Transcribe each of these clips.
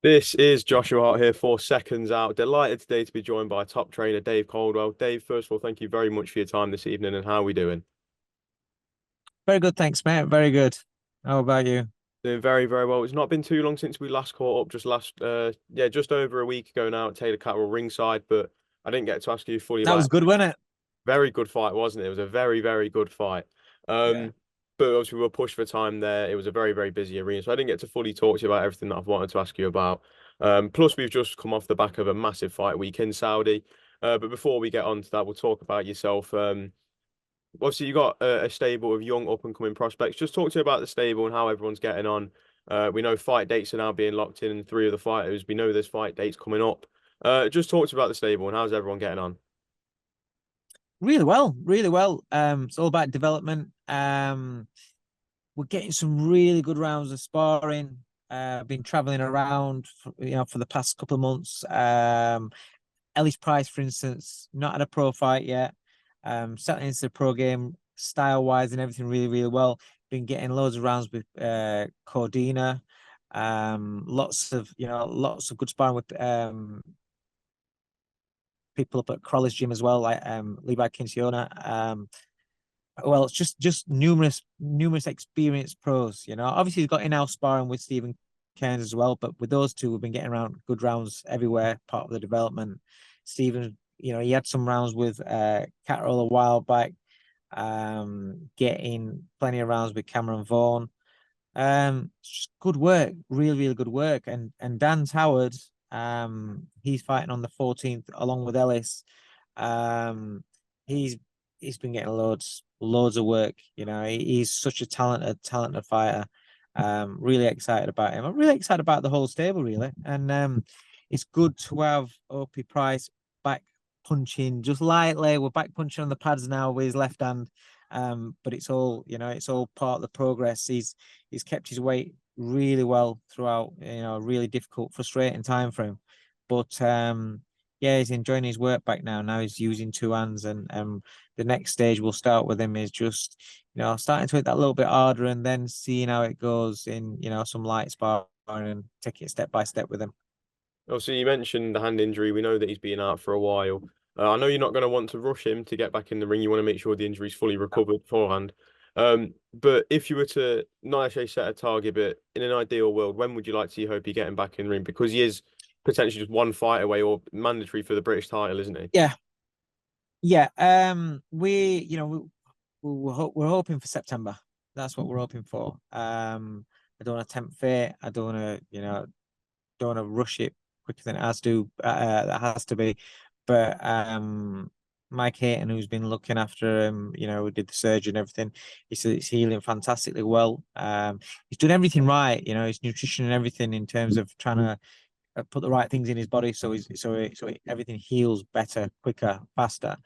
This is Joshua Hart here for Seconds Out. Delighted today to be joined by top trainer Dave Coldwell. Dave, first of all, thank you very much for your time this evening and how are we doing? Very good, thanks, mate. Very good. How about you? Doing very, very well. It's not been too long since we last caught up, just over a week ago now at Taylor Catterall ringside, but I didn't get to ask you fully That about was it. good, wasn't it? Very good fight, wasn't it? It was a very, very good fight. Yeah. But obviously we were pushed for time there. It was a very, very busy arena, so I didn't get to fully talk to you about everything that I've wanted to ask you about. Plus we've just come off the back of a massive fight week in Saudi. But before we get on to that, we'll talk about yourself. Obviously you got a stable of young up and coming prospects. Just talk to you about the stable and how everyone's getting on. We know fight dates are now being locked in, and three of the fighters. We know there's fight dates coming up. Just talk to you about the stable and how's everyone getting on. Really well, really well. It's all about development. We're getting some really good rounds of sparring. I've been traveling around for the past couple of months. Ellis Price, for instance, not had a pro fight yet. Settling into the pro game style wise and everything really, really well. Been getting loads of rounds with Cordina. Lots of good sparring with people up at Crawley's gym as well, like Levi Kinciona. Well, it's just numerous experienced pros. Obviously he's got in-house sparring with Stephen Cairns as well, but with those two, we've been getting around good rounds everywhere, part of the development. Stephen, he had some rounds with Catterall a while back, getting plenty of rounds with Cameron Vaughan. It's just good work, really, really good work. And Dan Howard, he's fighting on the 14th along with Ellis. Um, he's he's been getting loads of work. He's such a talented fighter. Really excited about him. I'm really excited about the whole stable, really. And it's good to have Opie Price back punching just lightly. We're back punching on the pads now with his left hand. But it's all part of the progress. He's kept his weight really well throughout, a really difficult, frustrating time for him. But yeah, he's enjoying his work back now. Now he's using two hands, and the next stage we'll start with him is just, starting to hit that a little bit harder and then seeing how it goes in, some light sparring and take it step by step with him. Obviously, you mentioned the hand injury. We know that he's been out for a while. I know you're not going to want to rush him to get back in the ring. You want to make sure the injury's fully recovered beforehand. But if you were to not actually set a target, but in an ideal world, when would you like to see Hope getting back in the ring? Because he is potentially just one fight away or mandatory for the British title, isn't he? Yeah, yeah. We're hoping for September. That's what we're hoping for. I don't want to tempt fate. I don't want to, don't want to rush it quicker than it has to. That has to be. But Mike Hayton, who's been looking after him, who did the surgery and everything, he said it's healing fantastically well. He's done everything right, his nutrition and everything in terms of trying to put the right things in his body so everything heals better, quicker, faster.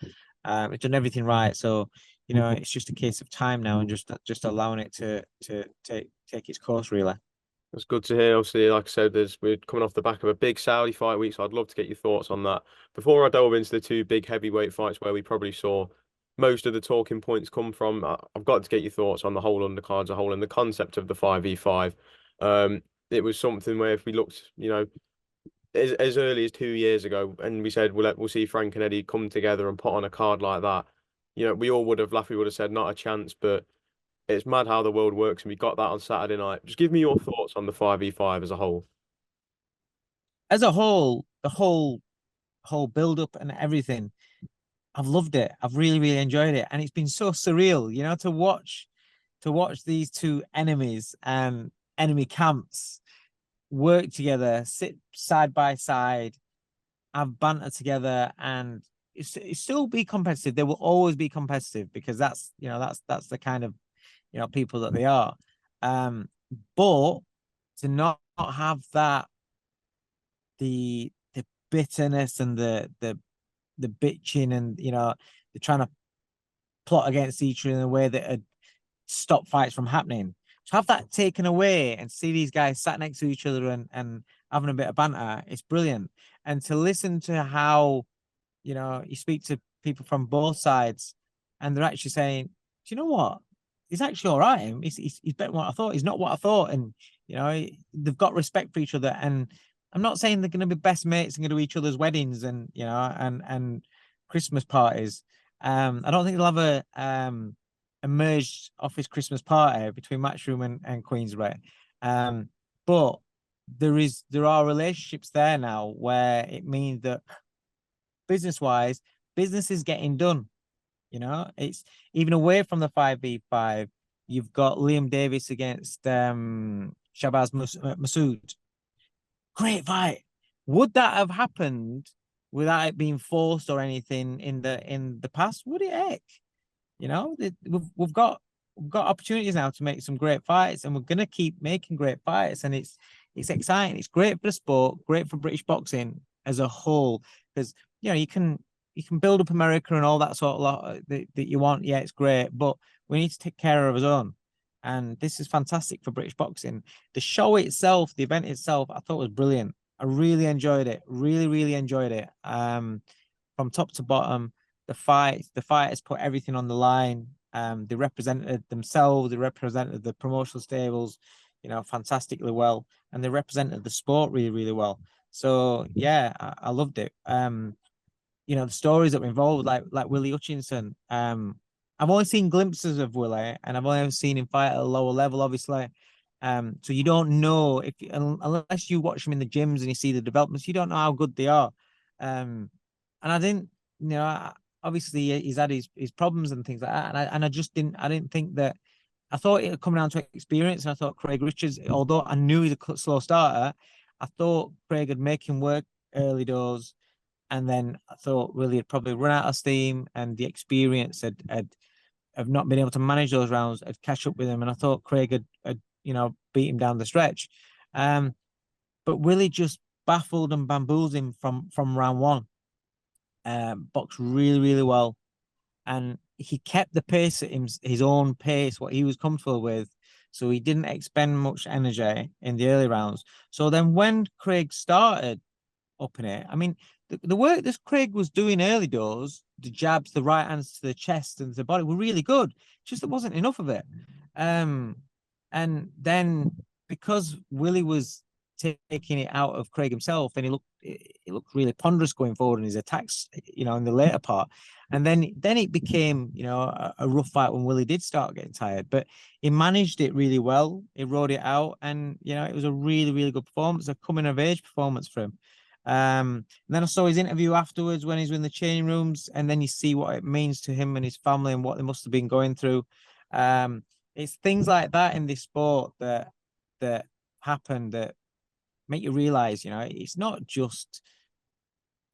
He's done everything right. So, it's just a case of time now and just allowing it to take its course, really. That's good to hear. Obviously, like I said, we're coming off the back of a big Saudi fight week, so I'd love to get your thoughts on that. Before I delve into the two big heavyweight fights where we probably saw most of the talking points come from, I've got to get your thoughts on the whole undercard as a whole and the concept of the 5v5. It was something where if we looked, as early as 2 years ago, and we said we'll see Frank and Eddie come together and put on a card like that, we all would have laughed. We would have said not a chance, but it's mad how the world works, and we got that on Saturday night. Just give me your thoughts on the 5v5 as a whole. As a whole, the whole build up and everything, I've loved it. I've really, really enjoyed it. And it's been so surreal, to watch these two enemies and enemy camps work together, sit side by side, have banter together, and it's still be competitive. They will always be competitive because that's the kind of people that they are. Um, but to not have that the bitterness and the bitching and they're trying to plot against each other in a way that stop fights from happening. To have that taken away and see these guys sat next to each other and having a bit of banter, it's brilliant. And to listen to how, you speak to people from both sides and they're actually saying, do you know what? He's actually all right. He's better than what I thought. He's not what I thought. And, they've got respect for each other. And I'm not saying they're going to be best mates and going to each other's weddings and and Christmas parties. I don't think they'll have a merged office Christmas party between Matchroom and Queensbury. But there are relationships there now where it means that business wise, business is getting done. It's even away from the 5v5. You've got Liam Davis against Shabazz Masood. Great fight. Would that have happened without it being forced or anything in the past? Would it? Heck, we've got opportunities now to make some great fights, and we're gonna keep making great fights, and it's exciting. It's great for the sport, great for British boxing as a whole, because you can build up America and all that sort of lot that you want. Yeah, it's great, but we need to take care of our own. And this is fantastic for British boxing. The show itself, the event itself, I thought was brilliant. I really enjoyed it. Really, really enjoyed it. From top to bottom, the fighters put everything on the line. They represented themselves. They represented the promotional stables, fantastically well, and they represented the sport really, really well. So yeah, I loved it. The stories that were involved, like Willie Hutchinson. I've only seen glimpses of Willie, and I've only ever seen him fight at a lower level, obviously. So you don't know unless you watch him in the gyms and you see the developments, you don't know how good they are. And I didn't, obviously he's had his problems and things like that, and I didn't think that. I thought it would come down to experience, and I thought Craig Richards, although I knew he's a slow starter, I thought Craig would make him work early doors, and then I thought Willie had probably run out of steam, and the experience had have not been able to manage those rounds, had catch up with him, and I thought Craig had beat him down the stretch. But Willie just baffled and bamboozled him from round one. Boxed really, really well, and he kept the pace at his own pace, what he was comfortable with. So he didn't expend much energy in the early rounds. So then when Craig started upping it, I mean, the work that Craig was doing early doors, the jabs, the right hands to the chest and the body were really good. Just there wasn't enough of it. And then because Willie was taking it out of Craig himself, and it looked really ponderous going forward in his attacks, in the later part. And then it became, a rough fight when Willie did start getting tired, but he managed it really well. He rode it out, and it was a really, really good performance, a coming of age performance for him. And then I saw his interview afterwards when he's in the changing rooms, and then you see what it means to him and his family and what they must have been going through. It's things like that in this sport that happen that make you realize, it's not just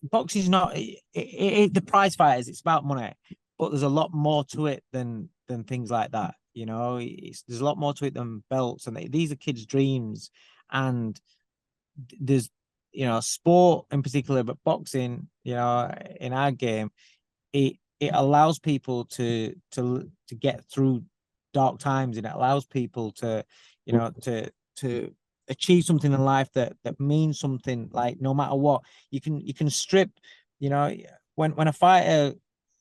boxing is not the prize fighters. It's about money, but there's a lot more to it than things like that. There's a lot more to it than belts, and these are kids' dreams. And there's sport in particular, but boxing, in our game, it allows people to get through dark times, and it allows people to achieve something in life that means something. Like, no matter what, you can strip, when a fighter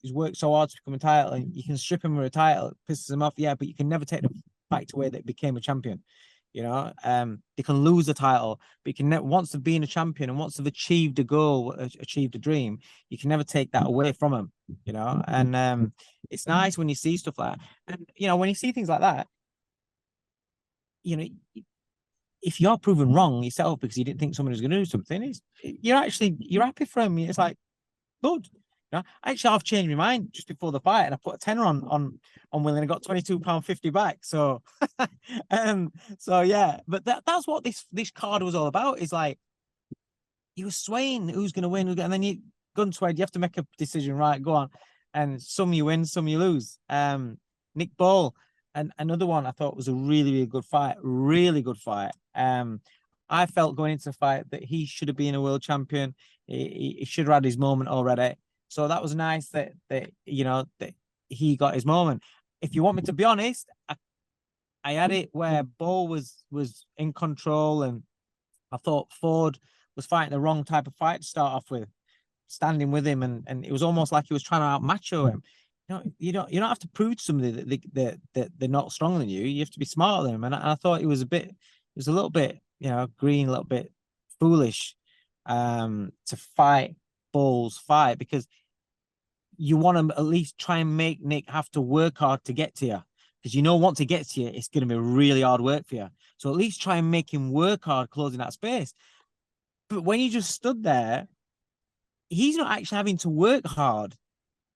has worked so hard to become a title, and you can strip him of a title, it pisses him off, yeah, but you can never take the fight away that became a champion. They can lose the title, but you can never, once they've been a champion and once they've achieved a goal, achieved a dream, you can never take that away from them. And it's nice when you see stuff like that. And when you see things like that, if you're proven wrong yourself because you didn't think someone was going to do something, you're happy for him. It's like, good. Actually, I've changed my mind just before the fight, and I put a tenner on Will, and I got £22.50 back. So, so yeah. But that's what this card was all about. Is like, you were swaying who's going to win, and then you gun swayed. You have to make a decision, right? Go on, and some you win, some you lose. Nick Ball, and another one I thought was a really, really good fight. Really good fight. I felt going into the fight that he should have been a world champion. He should have had his moment already. So that was nice that he got his moment. If you want me to be honest, I had it where Ball was in control, and I thought Ford was fighting the wrong type of fight to start off with, standing with him, and it was almost like he was trying to outmacho him. You don't have to prove to somebody that they're not stronger than you. You have to be smarter than them. And I thought it was a little bit green, a little bit foolish to fight Ball's fight, because you want to at least try and make Nick have to work hard to get to you, because once he gets to you, it's going to be really hard work for you. So at least try and make him work hard closing that space. But when you just stood there, he's not actually having to work hard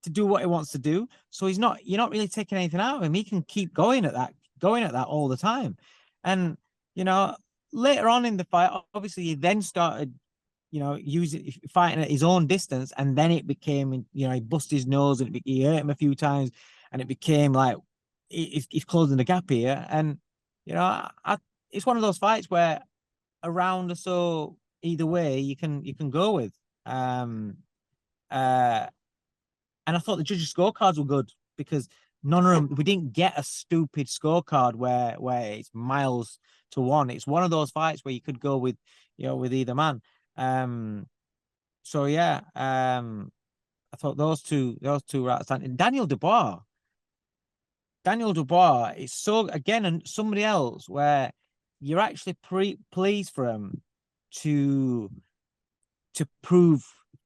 to do what he wants to do. So you're not really taking anything out of him. He can keep going at that all the time. And, later on in the fight, obviously he then started, fighting at his own distance. And then it became, he busted his nose and he hurt him a few times. And it became like, he's closing the gap here. And, it's one of those fights where a round or so either way you can go with. And I thought the judges' scorecards were good, because none of them, we didn't get a stupid scorecard where it's miles to one. It's one of those fights where you could go with, with either man. So yeah, I thought those two were outstanding. Daniel Dubois is so, again, and somebody else where you're actually pleased for him to prove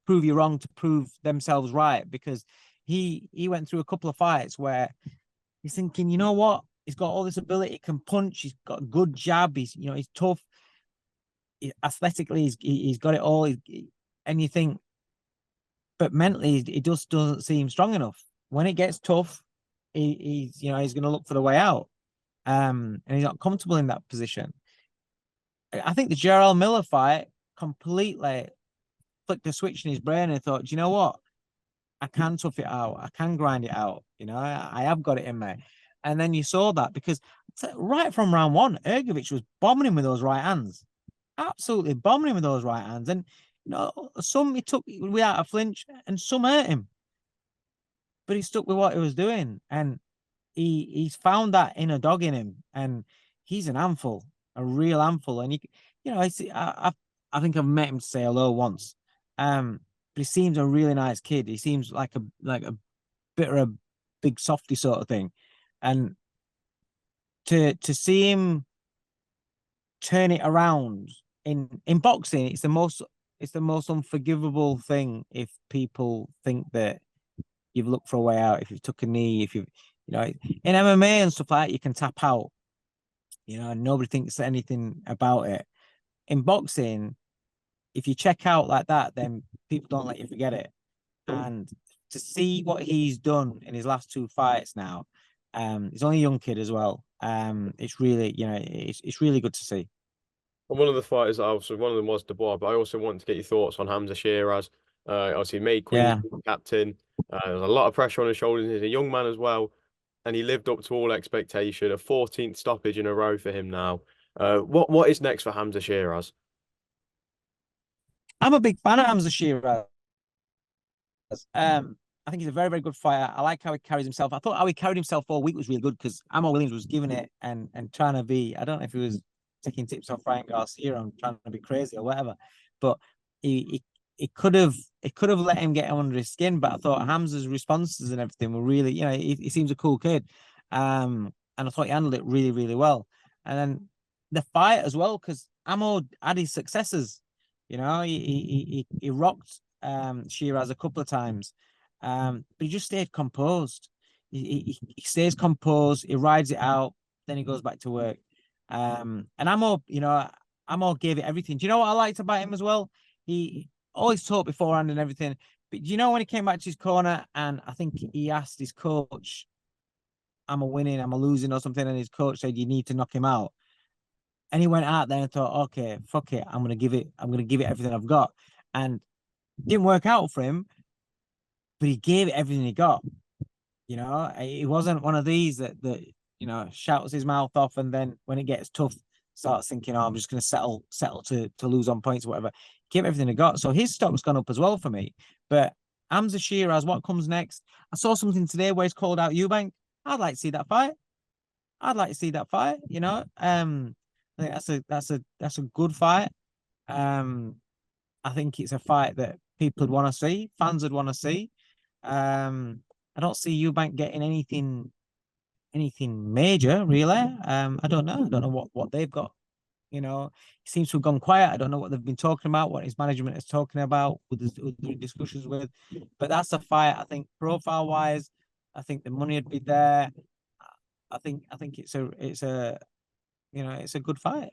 you wrong, to prove themselves right, because he went through a couple of fights where he's thinking, you know what, he's got all this ability, he can punch, he's got a good jab, he's tough, athletically he's got it all, and you think, but mentally he just doesn't seem strong enough. When it gets tough, he's going to look for the way out, and he's not comfortable in that position. I think the Jarrell Miller fight completely flicked a switch in his brain and thought, do you know what? I can tough it out. I can grind it out. I have got it in me. And then you saw that, because right from round one, Hrgovic was bombing him with those right hands. Absolutely bombing him with those right hands. And, some he took without a flinch and some hurt him. But he stuck with what he was doing. And he's found that inner dog in him. And he's an handful, a real handful. And, I think I've met him to say hello once. But he seems a really nice kid. He seems like a bit of a big softy sort of thing. And to see him turn it around in boxing, it's the most unforgivable thing if people think that you've looked for a way out, if you've took a knee, if you've, in MMA and stuff like that, you can tap out, and nobody thinks anything about it. In boxing, if you check out like that, then people don't let you forget it. And to see what he's done in his last two fights now, he's only a young kid as well. It's really, it's really good to see. And one of the fighters that one of them was Dubois, but I also wanted to get your thoughts on Hamza Shiraz. Obviously made Queen captain. There's a lot of pressure on his shoulders. He's a young man as well, and he lived up to all expectation. A 14th stoppage in a row for him now. What is next for Hamza Shiraz? I'm a big fan of Hamza Shiraz. I think he's a very, very good fighter. I like how he carries himself. I thought how he carried himself all week was really good, because Ammo Williams was giving it and trying to be, I don't know if he was taking tips off Ryan Garcia and trying to be crazy or whatever, but he could have let him get under his skin. But I thought Hamza's responses and everything were really, he seems a cool kid. And I thought he handled it really, really well. And then the fight as well, because Ammo had his successes. He rocked Shiraz a couple of times, but he just stayed composed. He stays composed. He rides it out. Then he goes back to work. And Ammo gave it everything. Do you know what I liked about him as well? He always talked beforehand and everything. But when he came back to his corner, and I think he asked his coach, "Am I winning? Am I losing?" or something, and his coach said, "You need to knock him out." And he went out there and thought, okay, fuck it. I'm gonna give it everything I've got. And it didn't work out for him, but he gave it everything he got. He wasn't one of these that shouts his mouth off, and then when it gets tough, starts thinking, "Oh, I'm just gonna settle to lose on points or whatever." He gave everything he got. So his stock's gone up as well for me. But Hamza Shiraz, what comes next? I saw something today where he's called out Eubank. I'd like to see that fight. I think that's a good fight. I think it's a fight that people would want to see, fans would want to see. I don't see Eubank getting anything major, really. I don't know what they've got You know, he seems to have gone quiet. I don't know what they've been talking about, what his management is talking about with the discussions with. But that's a fight. I think profile wise, I think the money would be there. I think it's a it's a good fight.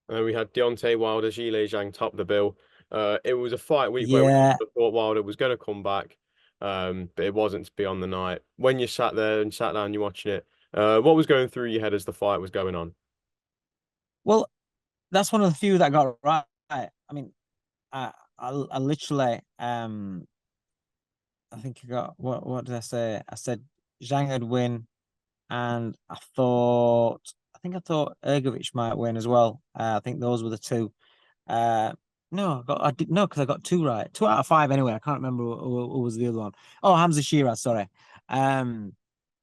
We had Deontay Wilder, Zhieli Zhang top the bill. It was a fight week where we Yeah. thought Wilder was going to come back, but it wasn't to be on the night. When you sat there and sat down, you're watching it. What was going through your head as the fight was going on? Well, that's one of the few that got right. I mean, I literally I think I got what did I say? I said Zhang would win, and I thought Hrgovic might win as well. I think those were the two. No, I did no because I got two right, 2 out of 5 anyway. I can't remember who was the other one. Oh, Hamza Shiraz, sorry. Um,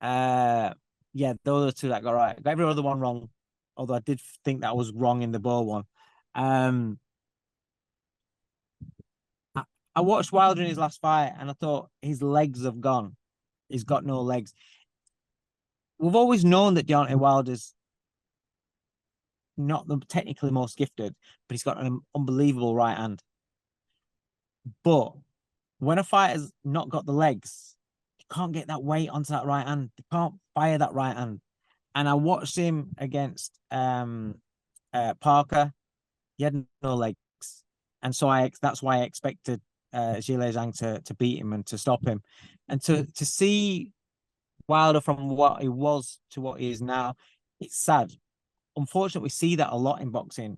yeah, those are the two that got right. Got every other one wrong, although I did think that was wrong in the ball one. Um, I watched Wilder in his last fight, and I thought his legs have gone. He's got no legs. We've always known that Deontay Wilder's not the technically most gifted, but he's got an unbelievable right hand. But when a fighter's not got the legs, he can't get that weight onto that right hand. He can't fire that right hand. And I watched him against Parker. He had no legs, and so that's why I expected Zhieli Zhang to beat him and to stop him, and to see Wilder from what he was to what he is now. It's sad. Unfortunately, we see that a lot in boxing,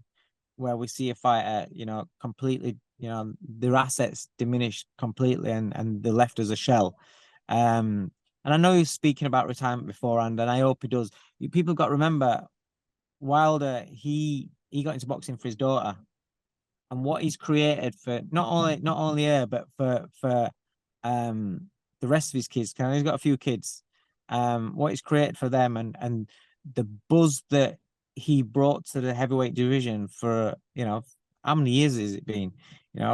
where we see a fighter, completely, their assets diminished completely, and they're left as a shell. And I know he's speaking about retirement beforehand, and I hope he does. People got to remember, Wilder, he got into boxing for his daughter, and what he's created for not only her, but for the rest of his kids. He's got a few kids. What he's created for them, and the buzz that he brought to the heavyweight division for how many years has it been?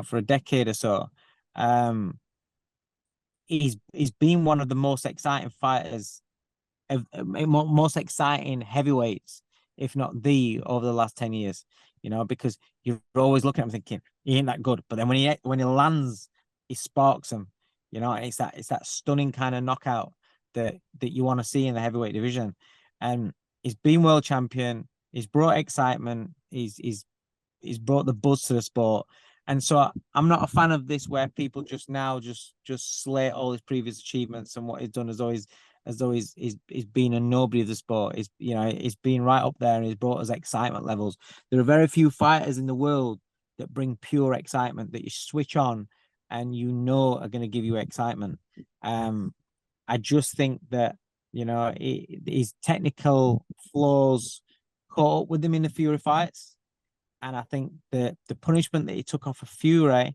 For a decade or so. He's been one of the most exciting fighters, most exciting heavyweights, if not the, over the last 10 years. Because you're always looking at him thinking he ain't that good, but then when he lands, he sparks him. It's that stunning kind of knockout that you want to see in the heavyweight division. And he's been world champion. He's brought excitement. He's brought the buzz to the sport. And so I'm not a fan of this where people just slate all his previous achievements and what he's done as though he's been a nobody of the sport. He's been right up there, and he's brought us excitement levels. There are very few fighters in the world that bring pure excitement that you switch on and are going to give you excitement. I just think that his technical flaws caught up with him in the Fury fights. And I think the punishment that he took off of Fury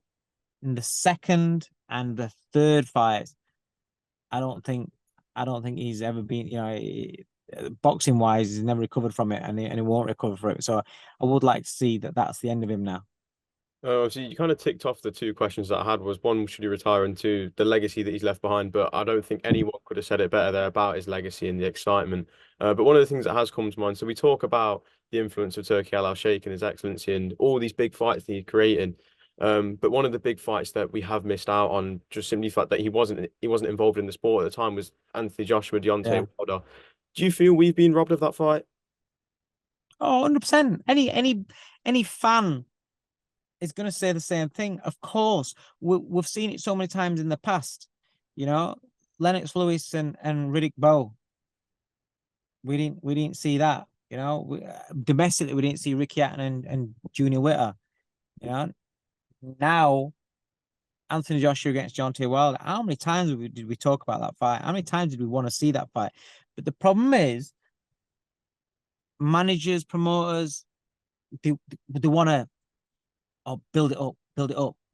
in the second and the third fights, I don't think he's ever been, boxing wise, he's never recovered from it, and he won't recover from it. So I would like to see that that's the end of him now. So you kind of ticked off the two questions that I had. Was one, should he retire, and two, the legacy that he's left behind. But I don't think anyone could have said it better there about his legacy and the excitement. But one of the things that has come to mind, so we talk about the influence of Turki Al-Sheikh and his excellency and all these big fights that he's creating. But one of the big fights that we have missed out on, just simply the fact that he wasn't involved in the sport at the time, was Anthony Joshua, Deontay Wilder. Do you feel we've been robbed of that fight? Oh, 100%. Any fan is going to say the same thing. Of course, we've seen it so many times in the past. Lennox Lewis and Riddick Bowe. We didn't see that. Domestically, we didn't see Ricky Hatton and Junior Witter. Now Anthony Joshua against Deontay Wilder. How many times did we talk about that fight? How many times did we want to see that fight? But the problem is, managers, promoters, they want to build it up.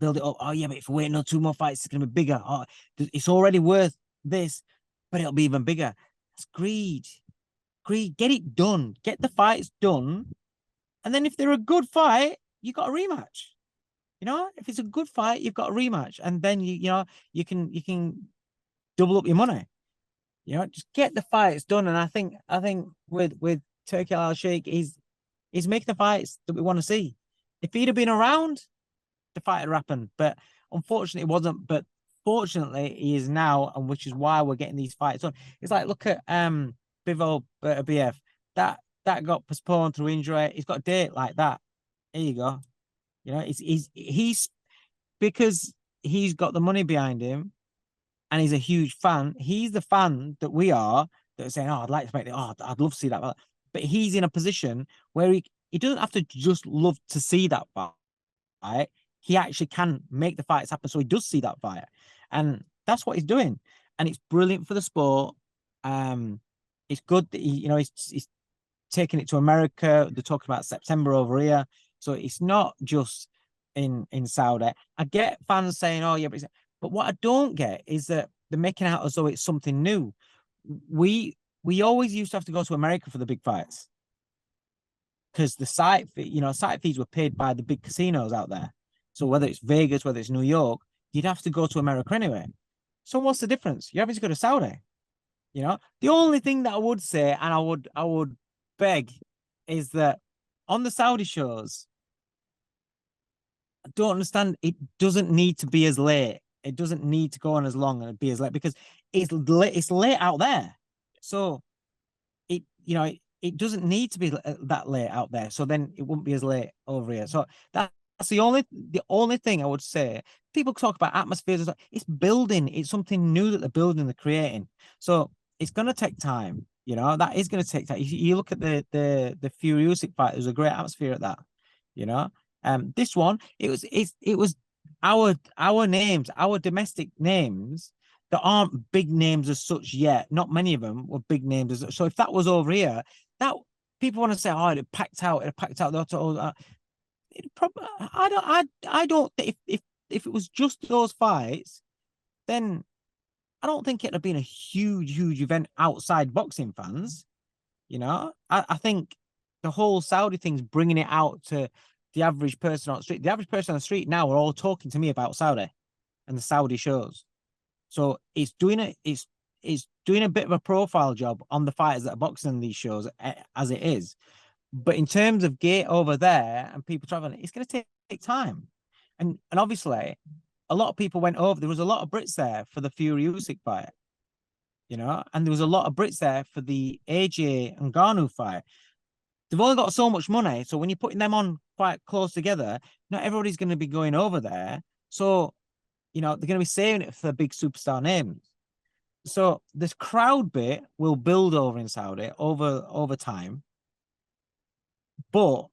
Oh yeah, but if we wait another 2 more fights, it's gonna be bigger. Oh, it's already worth this, but it'll be even bigger. It's greed. Get it done. Get the fights done, and then if they're a good fight, you got a rematch. If it's a good fight, you've got a rematch, and then you can double up your money. Just get the fights done. And I think with Turki Al-Sheikh, He's making the fights that we want to see. If he'd have been around, the fight had happened. But unfortunately, it wasn't. But fortunately, he is now, and which is why we're getting these fights on. It's like, look at Bivol BF. That got postponed through injury. He's got a date like that. There you go. You know, he's because he's got the money behind him, and he's a huge fan. He's the fan that we are that are saying, "Oh, I'd like to make it. Oh, I'd love to see that." But he's in a position where he doesn't have to just love to see that fight. He actually can make the fights happen, so he does see that fight, and that's what he's doing, and it's brilliant for the sport. It's good that he's taking it to America. They're talking about September over here, so it's not just in Saudi. I get fans saying, "Oh yeah," but what I don't get is that they're making out as though it's something new. We always used to have to go to America for the big fights because the site fees were paid by the big casinos out there. So whether it's Vegas, whether it's New York, you'd have to go to America anyway. So what's the difference? You're having to go to Saudi. You know, the only thing that I would say, and I would beg, is that on the Saudi shows, I don't understand. It doesn't need to be as late. It doesn't need to go on as long and be as late because it's late out there. So it doesn't need to be that late out there. So then it wouldn't be as late over here. So that's the only thing I would say. People talk about atmospheres. It's building. It's something new that they're building, they're creating. So it's going to take time. You know, that is going to take time. You look at the Fury Usyk fight. There's a great atmosphere at that. You know, this one, it was our names, our domestic names that aren't big names as such yet. Not many of them were big names. So if that was over here, that people want to say, oh, it packed out. It probably, I don't. If it was just those fights, then I don't think it'd have been a huge event outside boxing fans. You know, I think the whole Saudi thing's bringing it out to the average person on the street. The average person on the street now are all talking to me about Saudi and the Saudi shows. So it's doing a bit of a profile job on the fighters that are boxing these shows as it is. But in terms of gate over there and people traveling, it's going to take time. And obviously, a lot of people went over. There was a lot of Brits there for the Fury Usyk fight, you know, and there was a lot of Brits there for the AJ and Ngannou fight. They've only got so much money, so when you're putting them on quite close together, not everybody's going to be going over there. So, you know, they're going to be saving it for the big superstar names. So this crowd bit will build over in Saudi over time, but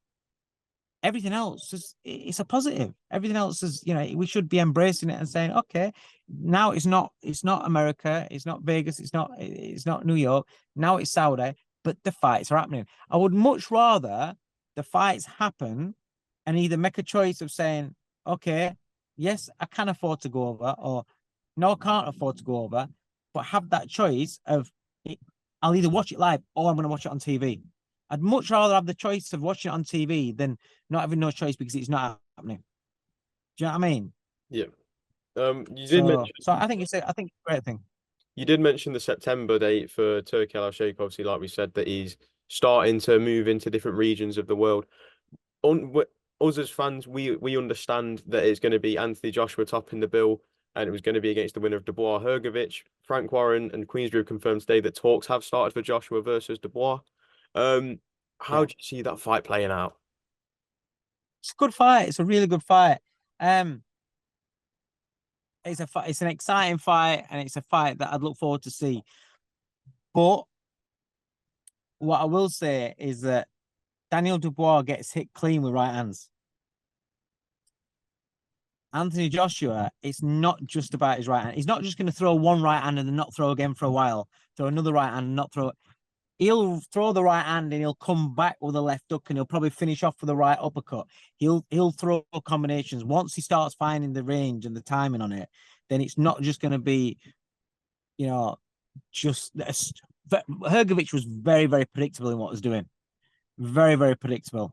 everything else it's a positive. Everything else is, you know, we should be embracing it and saying, okay, now it's not America, it's not Vegas, it's not New York. Now it's Saudi, but the fights are happening. I would much rather the fights happen and either make a choice of saying, okay, yes, I can afford to go over, or no, I can't afford to go over, but have that choice of I'll either watch it live or I'm going to watch it on TV. I'd much rather have the choice of watching it on TV than not having no choice because it's not happening. Do you know what I mean? Yeah. You did mention. So I think it's a great thing. You did mention the September date for Turki Al-Sheikh. Obviously, like we said, that he's starting to move into different regions of the world. Us as fans, we understand that it's going to be Anthony Joshua topping the bill, and it was going to be against the winner of Dubois Hrgovic. Frank Warren and Queensbury have confirmed today that talks have started for Joshua versus Dubois. How do you see that fight playing out? It's a good fight. It's a really good fight. It's an exciting fight, and it's a fight that I'd look forward to see. But what I will say is that Daniel Dubois gets hit clean with right hands. Anthony Joshua, it's not just about his right hand. He's not just going to throw one right hand and then not throw again for a while. Throw another right hand and not throw. He'll throw the right hand and he'll come back with a left hook and he'll probably finish off with the right uppercut. He'll throw combinations. Once he starts finding the range and the timing on it, then it's not just going to be, you know, just Hrgovic was very, very predictable in what he was doing. Very, very predictable.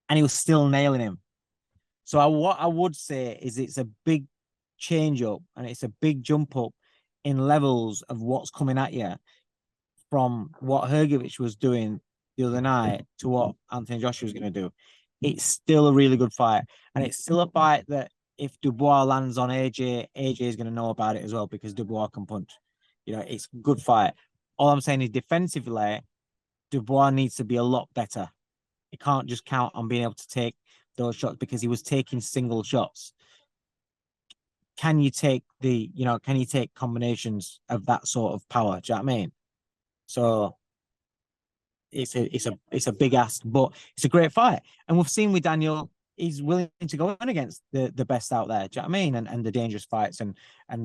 And he was still nailing him. So what I would say is it's a big change up and it's a big jump up in levels of what's coming at you from what Hrgovic was doing the other night to what Anthony Joshua was going to do, it's still a really good fight. And it's still a fight that if Dubois lands on AJ, AJ is going to know about it as well because Dubois can punch. You know, it's a good fight. All I'm saying is defensively, Dubois needs to be a lot better. He can't just count on being able to take those shots because he was taking single shots. Can you take combinations of that sort of power? Do you know what I mean? So it's a big ask, but it's a great fight. And we've seen with Daniel, he's willing to go in against the best out there. Do you know what I mean? And the dangerous fights and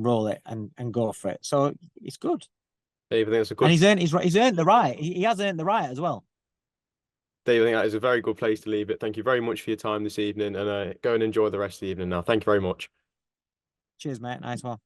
roll it and go for it. So it's good. Dave, I think that's a good. And he's earned the right. He has earned the right as well. Dave, I think that is a very good place to leave it. Thank you very much for your time this evening, and go and enjoy the rest of the evening now. Thank you very much. Cheers, mate. Nice one.